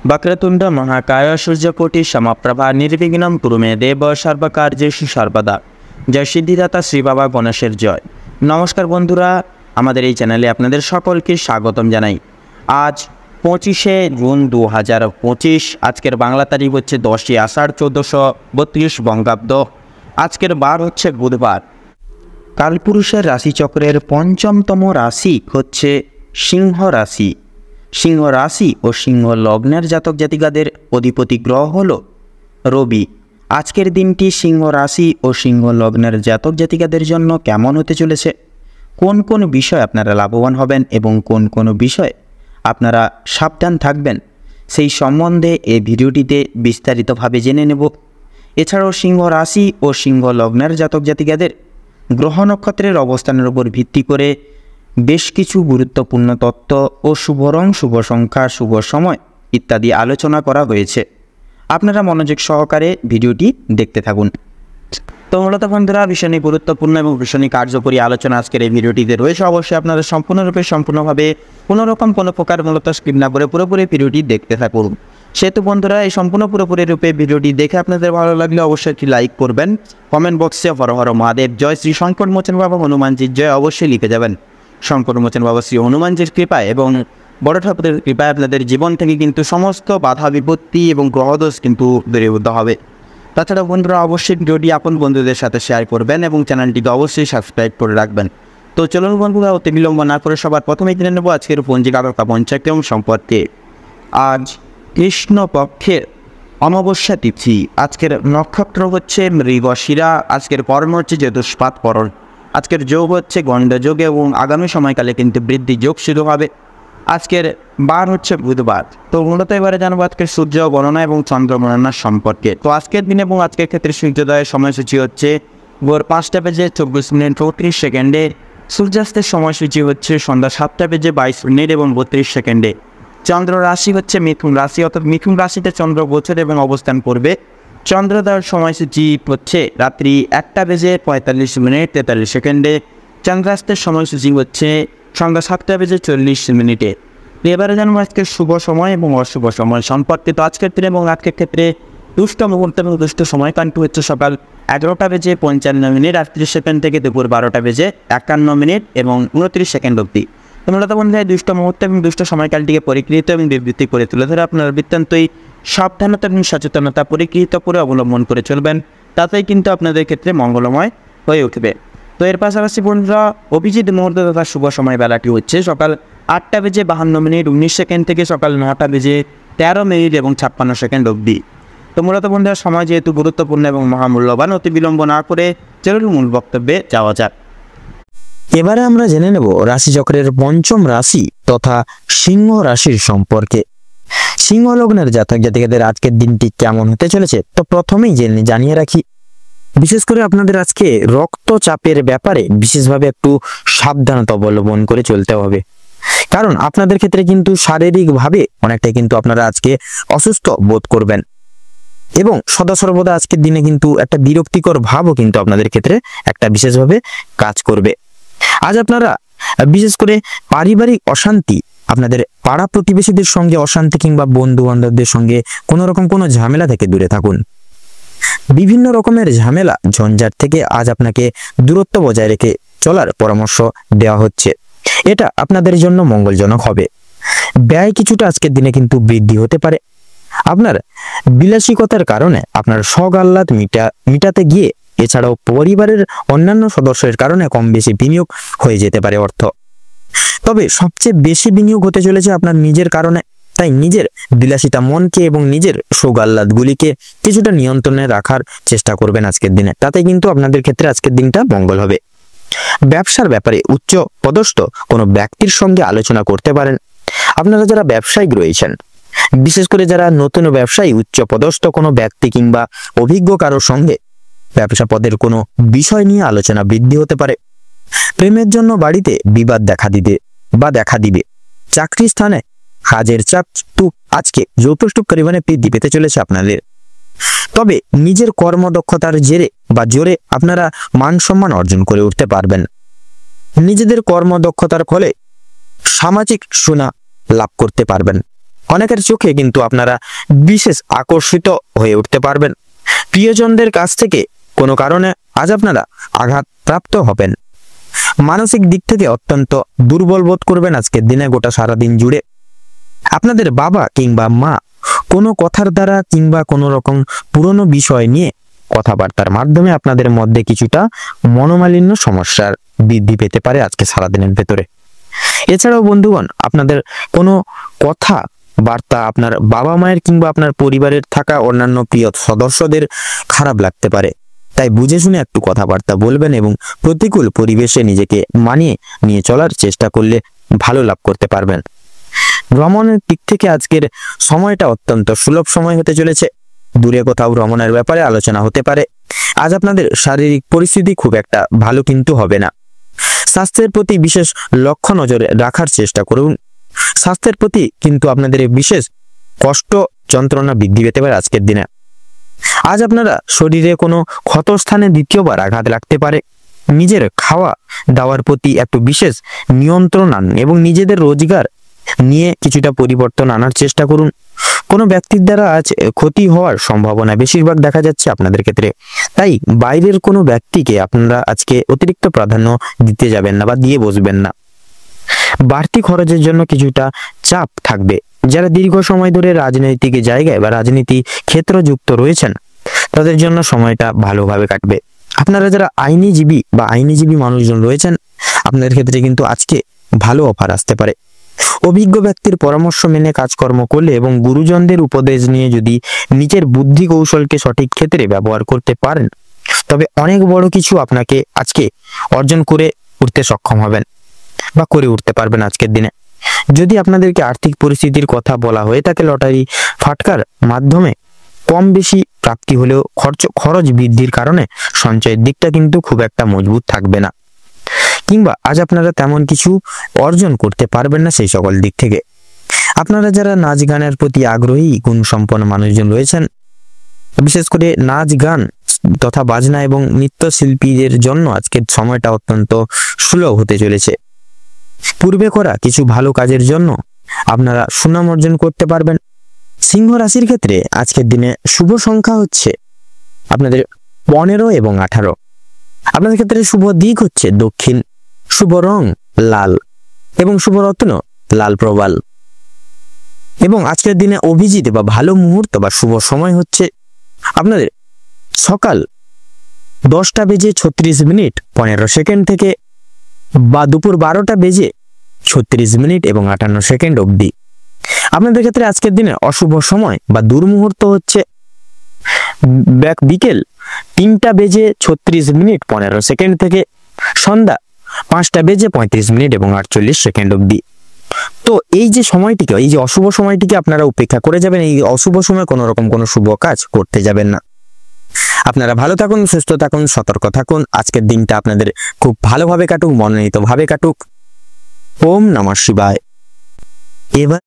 वक्रतुंड महाकाय सूर्यकोटि समप्रभा निर्विघ्नं कुरु मे देव सर्वकार्येषु सर्वदा। जय सिद्धिदाता श्री बाबा गणेशेर जय। नमस्कार बंधुरा, आमादेर এই চ্যানেলে আপনাদের সকলকে স্বাগতম জানাই। আজ 25শে জুন 2025। আজকের বাংলা তারিখ হচ্ছে 10ই আষাঢ় 1432 বঙ্গাব্দ। আজকের বার হচ্ছে বুধবার। কালপুরুষের রাশিচক্রের পঞ্চমতম রাশি হচ্ছে সিংহ রাশি। সিংহ রাশি ও সিংহ লগ্নের জাতক জাতিকাদের অধিপতি গ্রহ হল রবি। আজকের দিনটি সিংহ রাশি ও সিংহ লগ্নের জাতক জাতিকাদের জন্য কেমন হতে চলেছে, কোন কোন বিষয় আপনারা লাভবান হবেন এবং কোন কোন বিষয় আপনারা সাবধান থাকবেন, সেই সম্বন্ধে এই ভিডিওটিতে বিস্তারিতভাবে জেনে নেব। এছাড়াও সিংহ রাশি ও সিংহ লগ্নের জাতক জাতিকাদের গ্রহ নক্ষত্রের অবস্থানের উপর ভিত্তি করে বেশ কিছু গুরুত্বপূর্ণ তত্ত্ব ও শুভ রং, শুভ সংখ্যা, শুভ সময় ইত্যাদি আলোচনা করা হয়েছে। আপনারা মনোযোগ সহকারে ভিডিওটি দেখতে থাকুন। তো মূলত বন্ধুরা, ভীষণই গুরুত্বপূর্ণ এবং ভীষণই কার্যকরী আলোচনা আজকের এই ভিডিওটিতে রয়েছে। অবশ্যই আপনারা সম্পূর্ণভাবে কোনোরকম কোনো প্রকার মূলত স্কিপ না করে পুরোপুরি ভিডিওটি দেখতে থাকুন। সেহেতু বন্ধুরা, এই সম্পূর্ণ পুরোপুরি রূপে ভিডিওটি দেখে আপনাদের ভালো লাগলে অবশ্যই একটি লাইক করবেন। কমেন্ট বক্সে হর হর মহাদেব জয়, শ্রী সংকট মোচন বাবা হনুমানজির জয় অবশ্যই লিখে যাবেন। সংকট মোচন বাবা শ্রী হনুমানজির কৃপায় এবং বড় ঠাকুরের কৃপায় আপনাদের জীবন থেকে কিন্তু সমস্ত বাধা বিপত্তি এবং গ্রহদোষ কিন্তু দূরীভূত হবে। তাছাড়া বন্ধুরা, অবশ্যই ভিডিওটি আপন বন্ধুদের সাথে শেয়ার করবেন এবং চ্যানেলটিকে অবশ্যই সাবস্ক্রাইব করে রাখবেন। তো চলুন বন্ধুরা, অতি বিলম্ব না করে সবার প্রথমেই জেনে নেব আজকের পঞ্জিকা পঞ্চাক্রম সম্পর্কে। আজ কৃষ্ণপক্ষের অমাবস্যা তিথি। আজকের নক্ষত্র হচ্ছে মৃগশিরা। আজকের কর্ম হচ্ছে জ্যোতিষ্পাত করণ। আজকের যোগ হচ্ছে গণ্ডযোগ এবং আগামী সময়কালে কিন্তু বৃদ্ধি যোগ শুরু হবে। আজকের বার হচ্ছে বুধবার। তো মূলত এবারে জানবো আজকের সূর্য গণনা এবং চন্দ্র গণনার সম্পর্কে। তো আজকের দিনে এবং আজকের ক্ষেত্রে সূর্যোদয়ের সময়সূচি হচ্ছে ভোর 5:24 সূর্যাস্তের সময়সূচি হচ্ছে সন্ধ্যা 7:22 এবং 32 সেকেন্ডে। চন্দ্র রাশি হচ্ছে মিথুন রাশি, অর্থাৎ মিথুন রাশিতে চন্দ্র গোচর এবং অবস্থান করবে। চন্দ্রোদয়ের সময়সূচি হচ্ছে রাত্রি 1:45 চন্দ্রাস্তের সময়সূচি হচ্ছে সন্ধ্যা 7:40। এবারে জানবো আজকের শুভ সময় এবং অশুভ সময় সম্পর্কে। তো আজকের দিনে এবং আজকের ক্ষেত্রে দুষ্ট মুহূর্ত এবং দুষ্ট সময় কান্টু হচ্ছে সকাল 11:55 থেকে দুপুর 12:51 এবং 29 সেকেন্ড অবধি। তোমরা তো বন্ধু দুষ্ট মুহূর্ত এবং দুষ্ট সময়কালটিকে পরিকৃত এবং বিবৃতি করে তুলে ধরে আপনার বৃত্তান্তই সাবধানতা এবং সচেতনতা পরিকৃত করে অবলম্বন করে চলবেন, তাতেই কিন্তু আপনাদের ক্ষেত্রে মঙ্গলময় হয়ে উঠবে। তো এর পাশাপাশি বন্ধুরা, অভিজিৎ মুহূর্ত তথা শুভ সময় বেলাটি হচ্ছে সকাল 8:52 থেকে সকাল 9:13 এবং 56 সেকেন্ড অবধি। তো মূলত বন্ধুরা, সময় যেহেতু গুরুত্বপূর্ণ এবং মহামূল্যবান, অতি বিলম্ব না করে চলুন মূল বক্তব্যে যাওয়া যাক। এবারে আমরা জেনে নেব রাশিচক্রের পঞ্চম রাশি তথা সিংহ রাশির সম্পর্কে। সিংহ লগ্নের জাতক জাতিকাদের আজকের দিনটি কেমন হতে চলেছে। তো প্রথমেই জানিয়ে রাখি, বিশেষ করে আপনাদের আজকে রক্তচাপের ব্যাপারে বিশেষভাবে একটু সাবধানতা অবলম্বন করে চলতে হবে। কারণ আপনাদের ক্ষেত্রে কিন্তু শারীরিকভাবে অনেকটাই কিন্তু আপনারা আজকে অসুস্থ বোধ করবেন এবং সদা সর্বদা আজকের দিনে কিন্তু একটা বিরক্তিকর ভাবও কিন্তু আপনাদের ক্ষেত্রে একটা বিশেষভাবে কাজ করবে। আজ আপনারা বিশেষ করে পারিবারিক অশান্তি, আপনাদের পাড়া প্রতিবেশীদের সঙ্গে অশান্তি কিংবা বন্ধু বান্ধবদের সঙ্গে কোনো রকম কোনো ঝামেলা থেকে দূরে থাকুন। বিভিন্ন রকমের ঝামেলা ঝঞ্ঝাট থেকে আজ আপনাকে দূরত্ব বজায় রেখে চলার পরামর্শ দেওয়া হচ্ছে। এটা আপনাদের জন্য মঙ্গলজনক হবে। ব্যয় কিছুটা আজকের দিনে কিন্তু বৃদ্ধি হতে পারে। আপনার বিলাসিকতার কারণে আপনার শখ আহ্লাদ মিটাতে গিয়ে এছাড়াও পরিবারের অন্যান্য সদস্যের কারণে কম বেশি বিনিয়োগ হয়ে যেতে পারে অর্থ। তবে সবচেয়ে বেশি বিনিয়োগ হতে চলেছে আপনার নিজের কারণে। তাই নিজের বিলাসিতা মনকে এবং নিজের শোক আহ্লাদগুলিকে কিছুটা নিয়ন্ত্রণে রাখার চেষ্টা করবেন আজকের দিনে, তাতে কিন্তু আপনাদের ক্ষেত্রে আজকের দিনটা মঙ্গল হবে। ব্যবসার ব্যাপারে উচ্চ পদস্থ কোনো ব্যক্তির সঙ্গে আলোচনা করতে পারেন। আপনারা যারা ব্যবসায়িক রয়েছেন, বিশেষ করে যারা নতুন ব্যবসায়ী, উচ্চ পদস্থ কোনো ব্যক্তি কিংবা অভিজ্ঞ কারোর সঙ্গে ব্যবসা পদের কোনো বিষয় নিয়ে আলোচনা বৃদ্ধি হতে পারে। প্রেমের জন্য বাড়িতে বিবাদ দেখা দিবে। চাকরি স্থানে কাজের চাপ আজকে যথেষ্ট পরিমাণে বৃদ্ধি পেতে চলেছে আপনাদের। তবে নিজের কর্মদক্ষতার জোরে আপনারা মান সম্মান অর্জন করে উঠতে পারবেন। নিজেদের কর্মদক্ষতার ফলে সামাজিক সুনাম লাভ করতে পারবেন। অনেকের চোখে কিন্তু আপনারা বিশেষ আকর্ষিত হয়ে উঠতে পারবেন। প্রিয়জনদের কাছ থেকে কোনো কারণে আজ আপনারা আঘাতপ্রাপ্ত হবেন। মানসিক দিক থেকে অত্যন্ত দুর্বল বোধ করবেন আজকের দিনে গোটা সারাদিন জুড়ে। আপনাদের বাবা কিংবা মা কোনো কথার দ্বারা কিংবা কোনো রকম পুরনো বিষয় নিয়ে কথাবার্তার মাধ্যমে আপনাদের মধ্যে কিছুটা মনোমালিন্য সমস্যার বৃদ্ধি পেতে পারে আজকে সারাদিনের ভেতরে। এছাড়াও বন্ধুগণ, আপনাদের কোনো কথা বার্তা আপনার বাবা মায়ের কিংবা আপনার পরিবারের থাকা অন্যান্য প্রিয় সদস্যদের খারাপ লাগতে পারে। তাই বুঝে শুনে একটু কথাবার্তা বলবেন এবং প্রতিকূল পরিবেশে নিজেকে মানিয়ে নিয়ে চলার চেষ্টা করলে ভালো লাভ করতে পারবেন। ভ্রমণের দিক থেকে আজকের সময়টা অত্যন্ত সুলভ সময় হতে চলেছে। দূরে কোথাও ভ্রমণের ব্যাপারে আলোচনা হতে পারে। আজ আপনাদের শারীরিক পরিস্থিতি খুব একটা ভালো কিন্তু হবে না। স্বাস্থ্যের প্রতি বিশেষ লক্ষ্য নজরে রাখার চেষ্টা করুন। স্বাস্থ্যের প্রতি কিন্তু আপনাদের বিশেষ কষ্ট যন্ত্রণা বৃদ্ধি পেতে পারে আজকের দিনে। আজ আপনারা শরীরে কোনো ক্ষতস্থানে দ্বিতীয়বার আঘাত লাগতে পারে। নিজের খাওয়া দাওয়ার প্রতি একটু বিশেষ নিয়ন্ত্রণ আনুন এবং নিজেদের রোজগার নিয়ে কিছুটা পরিবর্তন আনার চেষ্টা করুন। কোনো ব্যক্তির দ্বারা আজ ক্ষতি হওয়ার সম্ভাবনা বেশিরভাগ দেখা যাচ্ছে আপনাদের ক্ষেত্রে। তাই বাইরের কোনো ব্যক্তিকে আপনারা আজকে অতিরিক্ত প্রাধান্য দিতে যাবেন না বা দিয়ে বসবেন না। বাড়তি খরচের জন্য কিছুটা চাপ থাকবে। যারা দীর্ঘ সময় ধরে রাজনৈতিক জায়গায় বা রাজনীতি ক্ষেত্র যুক্ত রয়েছেন তাদের জন্য সময়টা ভালোভাবে কাটবে। আপনারা যারা আইনজীবী মানুষজন রয়েছেন আপনাদের ক্ষেত্রে কিন্তু আজকে ভালো অফার আসতে পারে। অভিজ্ঞ ব্যক্তির পরামর্শ মেনে কাজকর্ম করলে এবং গুরুজনদের উপদেশ নিয়ে যদি নিজের বুদ্ধি কৌশলকে সঠিক ক্ষেত্রে ব্যবহার করতে পারেন তবে অনেক বড় কিছু আপনাকে আজকে অর্জন করে উঠতে সক্ষম হবেন বা করে উঠতে পারবেন আজকের দিনে। যদি আপনাদেরকে আর্থিক পরিস্থিতির কথা বলা হয়ে থাকে, লটারি ফাটকার মাধ্যমে কম বেশি প্রাপ্তি হলেও খরচ বৃদ্ধির কারণে সঞ্চয়ের দিকটা কিন্তু খুব একটা মজবুত থাকবে না, কিংবা আজ আপনারা তেমন কিছু অর্জন করতে পারবেন না সেই সকল দিক থেকে। আপনারা যারা নাচ গানের প্রতি আগ্রহী গুণসম্পন্ন মানুষজন রয়েছেন, বিশেষ করে নাচ গান তথা বাজনা এবং নৃত্যশিল্পীদের জন্য আজকের সময়টা অত্যন্ত সুলভ হতে চলেছে। পূর্বে করা কিছু ভালো কাজের জন্য আপনারা সুনাম অর্জন করতে পারবেন। সিংহ রাশির ক্ষেত্রে আজকের দিনে শুভ সংখ্যা হচ্ছে আপনাদের 15 এবং 18। আপনাদের ক্ষেত্রে শুভ দিক হচ্ছে দক্ষিণ, শুভ রং লাল এবং শুভ রত্ন লাল প্রবাল। এবং আজকের দিনে অভিজিৎ বা ভালো মুহূর্ত বা শুভ সময় হচ্ছে আপনাদের সকাল 10:36:15 থেকে বা দুপুর 12:36 এবং 58 অবধি। আপনাদের ক্ষেত্রে আজকের দিনে অশুভ সময় বা দুর্মুহূর্ত হচ্ছে বিকেল 3:36:15 থেকে সন্ধ্যা 5:35 এবং 48 অবধি। তো এই যে সময়টিকে, এই যে অশুভ সময়টিকে আপনারা উপেক্ষা করে যাবেন। এই অশুভ সময় কোনো রকম কোনো শুভ কাজ করতে যাবেন না। আপনারা ভালো থাকুন, সুস্থ থাকুন, সতর্ক থাকুন। আজকের দিনটা আপনাদের খুব ভালোভাবে কাটুক, মনোনীতভাবে কাটুক। ওম নমঃ শিবায়। এবার